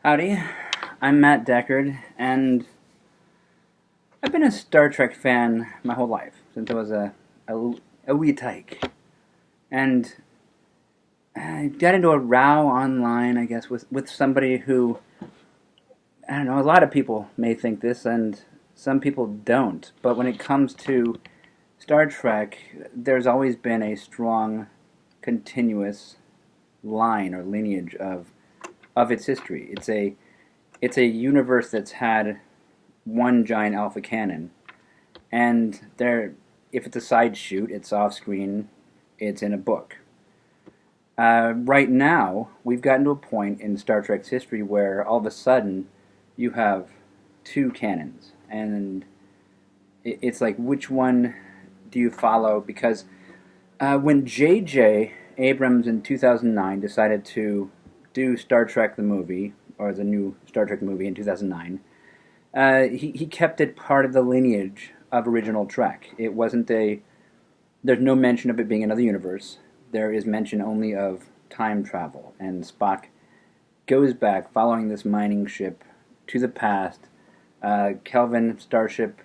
Howdy, I'm Matt Deckard, and I've been a Star Trek fan my whole life, since I was a wee tyke. And I got into a row online, I guess, with somebody who, I don't know, a lot of people may think this, and some people don't. But when it comes to Star Trek, there's always been a strong, continuous line or lineage of its history. It's a universe that's had one giant alpha canon, and there, if it's a side shoot, it's off screen, it's in a book. Right now, we've gotten to a point in Star Trek's history where all of a sudden you have two canons, and it's like, which one do you follow? Because when J.J. Abrams in 2009 decided to do Star Trek the movie, or the new Star Trek movie in 2009, he kept it part of the lineage of original Trek. It wasn't a. There's no mention of it being another universe. There is mention only of time travel, and Spock goes back following this mining ship to the past. Kelvin starship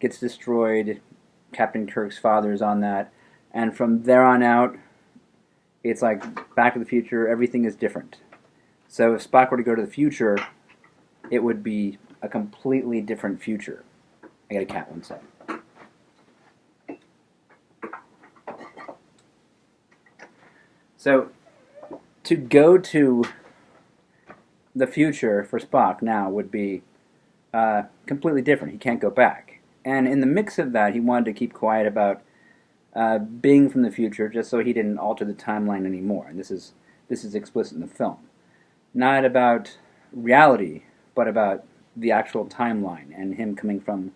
gets destroyed. Captain Kirk's father is on that, and from there on out, it's like Back to the Future. Everything is different. So if Spock were to go to the future, it would be a completely different future. I got a cat, one sec. So, to go to the future for Spock now would be completely different. He can't go back. And in the mix of that, he wanted to keep quiet about being from the future, just so he didn't alter the timeline anymore. And this is explicit in the film. Not about reality, but about the actual timeline and him coming from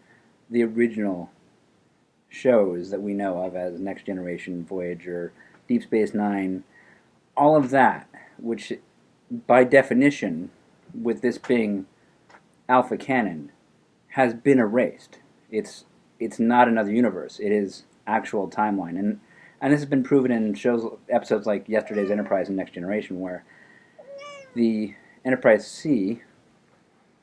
the original shows that we know of as Next Generation, Voyager, Deep Space Nine, all of that, which by definition, with this being Alpha Canon, has been erased. It's not another universe. It is actual timeline, and this has been proven in episodes like Yesterday's Enterprise and Next Generation, where the Enterprise C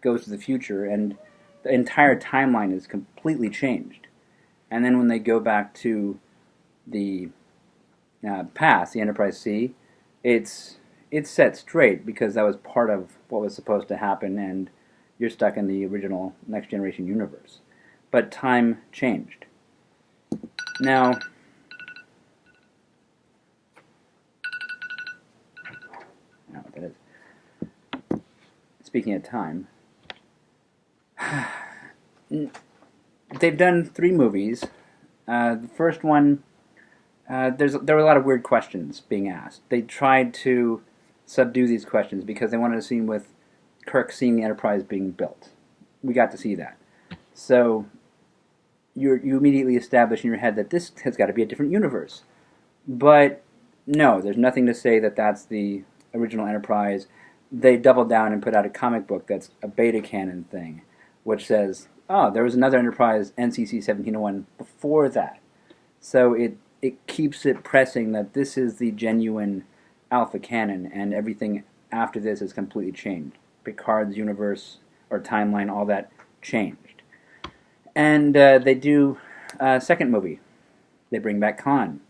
goes to the future, and the entire timeline is completely changed. And then when they go back to the past, the Enterprise C, it's set straight because that was part of what was supposed to happen, and you're stuck in the original Next Generation universe. But time changed. Now, I don't know what that is. Speaking of time, they've done 3 movies. The first one, there were a lot of weird questions being asked. They tried to subdue these questions because they wanted a scene with Kirk seeing the Enterprise being built. We got to see that. So you immediately establish in your head that this has got to be a different universe. But no, there's nothing to say that that's the original Enterprise. They doubled down and put out a comic book that's a beta canon thing, which says, oh, there was another Enterprise, NCC 1701, before that. So it keeps it pressing that this is the genuine Alpha Canon, and everything after this is completely changed. Picard's universe, or timeline, all that changed. And they do a second movie. They bring back Khan.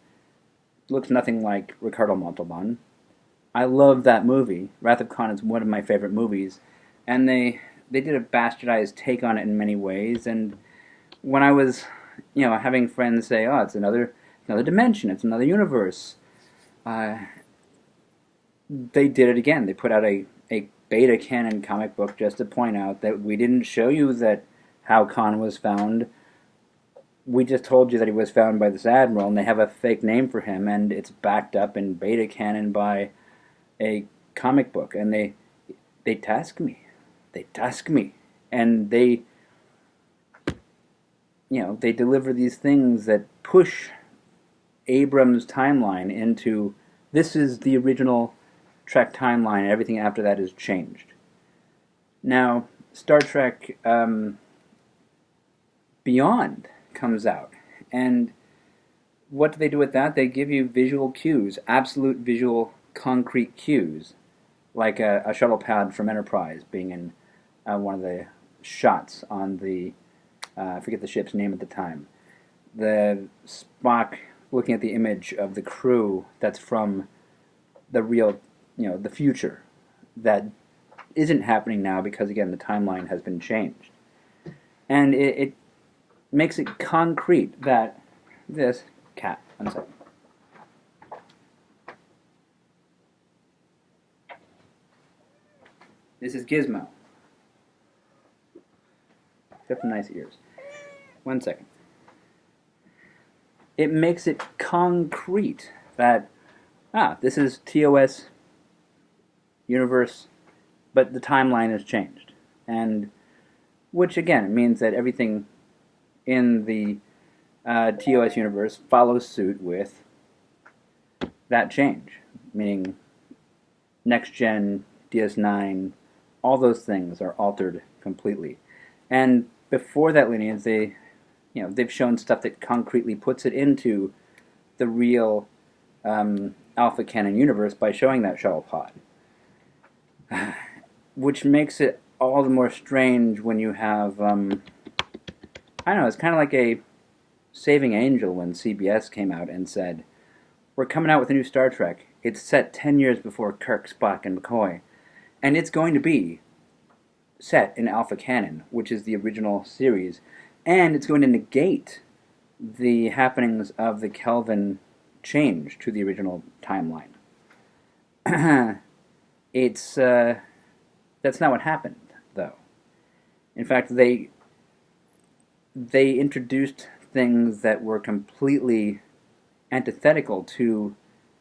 Looks nothing like Ricardo Montalban. I love that movie. Wrath of Khan is one of my favorite movies. And they did a bastardized take on it in many ways. And when I was, having friends say, oh, it's another dimension, it's another universe, they did it again. They put out a beta canon comic book just to point out that we didn't show you that how Khan was found. We just told you that he was found by this admiral, and they have a fake name for him, and it's backed up in beta canon by a comic book. And they task me. And they deliver these things that push Abrams' timeline into, this is the original Trek timeline, and everything after that is changed. Now, Star Trek Beyond comes out, and what do they do with that? They give you visual cues, absolute visual, concrete cues like a shuttle pad from Enterprise being in one of the shots on the I forget the ship's name at the time. The Spock looking at the image of the crew that's from the real, the future that isn't happening now because again the timeline has been changed, and it makes it concrete that this cat. One second. This is Gizmo. Except for nice ears. One second. It makes it concrete that, this is TOS universe, but the timeline has changed. And, which again means that everything in the TOS universe follows suit with that change. Meaning, Next Gen, DS9, all those things are altered completely. And before that lineage, they've shown stuff that concretely puts it into the real Alpha Canon universe by showing that shuttle pod, which makes it all the more strange when you have I don't know. It's kind of like a saving angel when CBS came out and said, "We're coming out with a new Star Trek. It's set 10 years before Kirk, Spock, and McCoy, and it's going to be set in Alpha Canon, which is the original series, and it's going to negate the happenings of the Kelvin change to the original timeline." It's that's not what happened, though. In fact, they introduced things that were completely antithetical to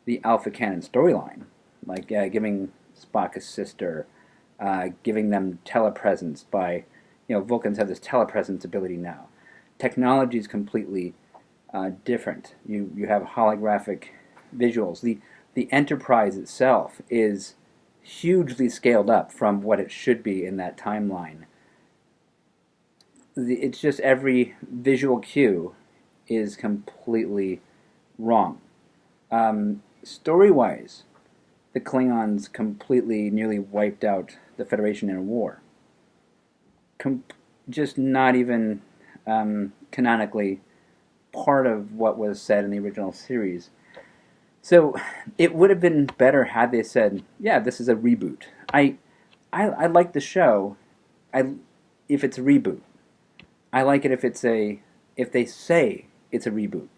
the Alpha Canon storyline, like giving Spock a sister, giving them telepresence by, Vulcans have this telepresence ability now. Technology is completely different. You have holographic visuals. The Enterprise itself is hugely scaled up from what it should be in that timeline. It's just every visual cue is completely wrong. Story-wise, the Klingons completely nearly wiped out the Federation in a war. Just not even canonically part of what was said in the original series. So it would have been better had they said, "Yeah, this is a reboot." I like the show. If it's a reboot. I like it if they say it's a reboot.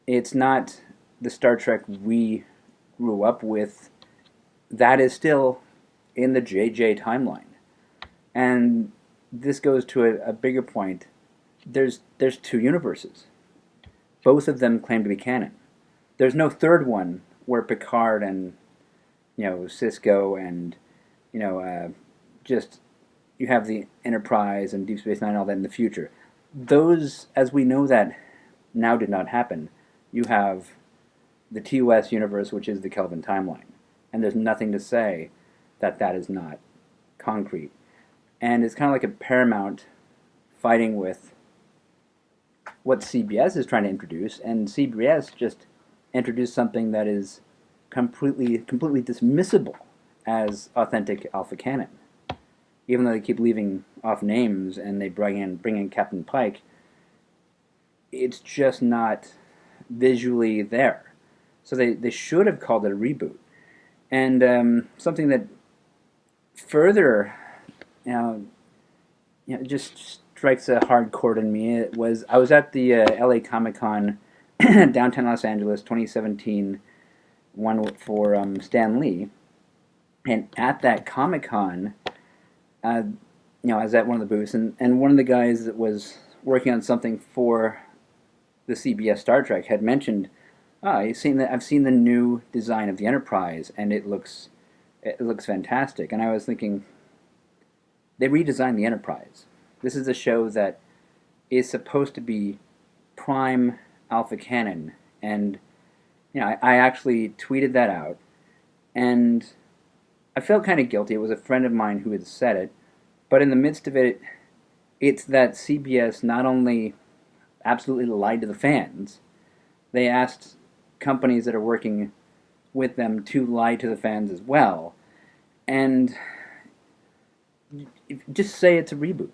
It's not the Star Trek we grew up with. That is still in the JJ timeline. And this goes to a bigger point. There's two universes. Both of them claim to be canon. There's no third one where Picard and Cisco and just you have the Enterprise and Deep Space Nine and all that in the future. Those, as we know that now, did not happen. You have the TOS universe, which is the Kelvin timeline. And there's nothing to say that that is not concrete. And it's kind of like a Paramount fighting with what CBS is trying to introduce, and CBS just introduced something that is completely dismissible as authentic Alpha Canon. Even though they keep leaving off names and they bring in Captain Pike, it's just not visually there. So they should have called it a reboot. And something that further, just strikes a hard chord in me. It was I was at the LA Comic-Con, downtown Los Angeles, 2017, one for Stan Lee, and at that Comic-Con, I was at one of the booths, and one of the guys that was working on something for the CBS Star Trek had mentioned, I've seen the new design of the Enterprise, and it looks fantastic. And I was thinking, they redesigned the Enterprise. This is a show that is supposed to be prime Alpha Canon, and I actually tweeted that out, and I felt kind of guilty. It was a friend of mine who had said it, but in the midst of it, it's that CBS not only absolutely lied to the fans, they asked companies that are working with them to lie to the fans as well. And just say it's a reboot.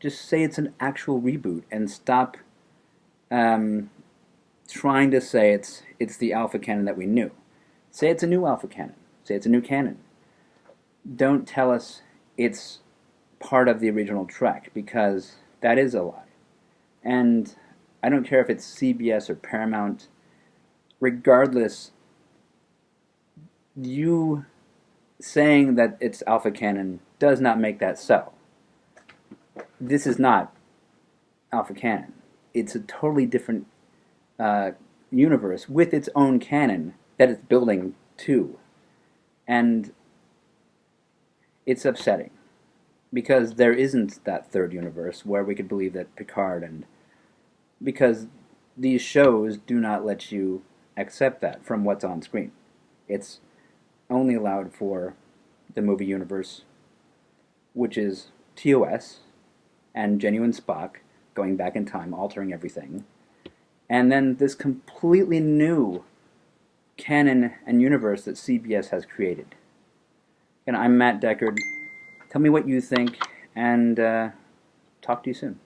Just say it's an actual reboot, and stop trying to say it's the Alpha Canon that we knew. Say it's a new Alpha Canon. Say it's a new canon. Don't tell us it's part of the original Trek, because that is a lie. And I don't care if it's CBS or Paramount. Regardless, you saying that it's Alpha Canon does not make that so. This is not Alpha Canon. It's a totally different universe with its own canon that it's building to. And it's upsetting, because there isn't that third universe where we could believe that Picard, and because these shows do not let you accept that from what's on screen. It's only allowed for the movie universe, which is TOS and genuine Spock going back in time, altering everything, and then this completely new canon and universe that CBS has created. And I'm Matt Deckard. Tell me what you think, and talk to you soon.